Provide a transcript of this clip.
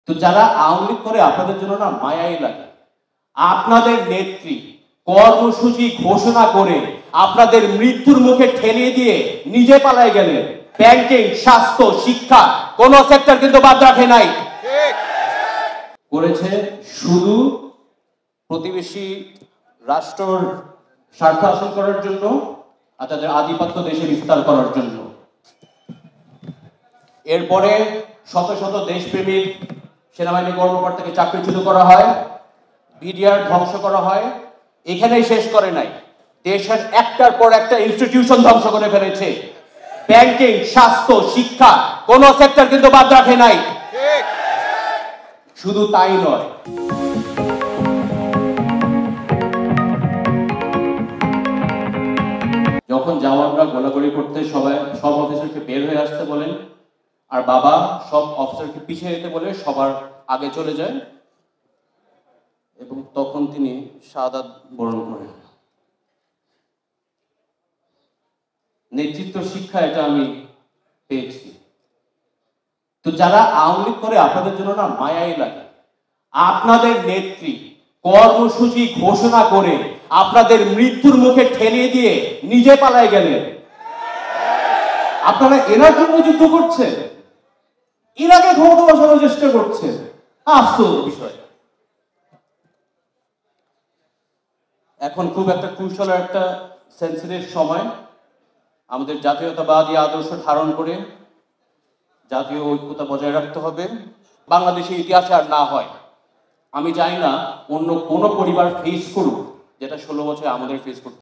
তো যারা আওয়ামী লীগ করে আপনাদের জন্য না মায়াই লাগে। আপনাদের নেত্রী কর্মসূচি ঘোষণা করে আপনাদের মৃত্যুর মুখে ঠেলিয়ে দিয়ে নিজে পালায় গেলেন। ব্যাংকিং, স্বাস্থ্য, শিক্ষা কোন সেক্টর কিন্তু বাদ রাখে নাই। করেছে শুধু প্রতিবেশী রাষ্ট্রের স্বার্থ হাসিল করার জন্য আর তাদের আধিপত্য দেশে বিস্তার করার জন্য। এরপরে শত শত দেশপ্রেমিক সেনাবাহিনী কর্মকর্তাকে চাকরিচ্যুত করা হয়, বিডিআর ধ্বংস করা হয়। এখানেই শেষ করে নাই, দেশের একটার পর একটা ইনস্টিটিউশন ধ্বংস করে ফেলেছে। ব্যাংকিং, স্বাস্থ্য, শিক্ষা কোন সেক্টর কিন্তু বাদ রাখে নাই। শুধু তাই নয়, যখন জওয়ানরা গোলাগুলি করতে সব অফিসারকে বের হয়ে আসতে বলেন আর বাবা সব অফিসারকে পিছিয়ে যেতে বলে সবার আগে চলে যায় এবং তখন তিনি শাহাদাত বরণ করেন। নেতৃত্ব শিক্ষা এটা আমি পেয়েছি। তো যারা আওয়ামী লীগ করে আপনাদের জন্য না মায়াই লাগে। আপনাদের নেত্রী কর্মসূচি ঘোষণা করে আপনাদের মৃত্যুর মুখে ঠেলিয়ে দিয়ে নিজে পালায় গেলেন। আপনারা এনার জন্য যুদ্ধ করছেন, ইরাকে ক্ষমতা বসানোর চেষ্টা করছেন। আশ্চর্য বিষয়। এখন খুব একটা ক্রুশাল একটা সেন্সিটিভ সময়। আমাদের জাতীয়তাবাদী আদর্শ ধারণ করে জাতীয় ঐক্যতা বজায় রাখতে হবে। বাংলাদেশের ইতিহাসে আর না হয়। আমি চাই না অন্য কোনো পরিবার ফেস করুক যেটা 16 বছরে আমাদের ফেস করতে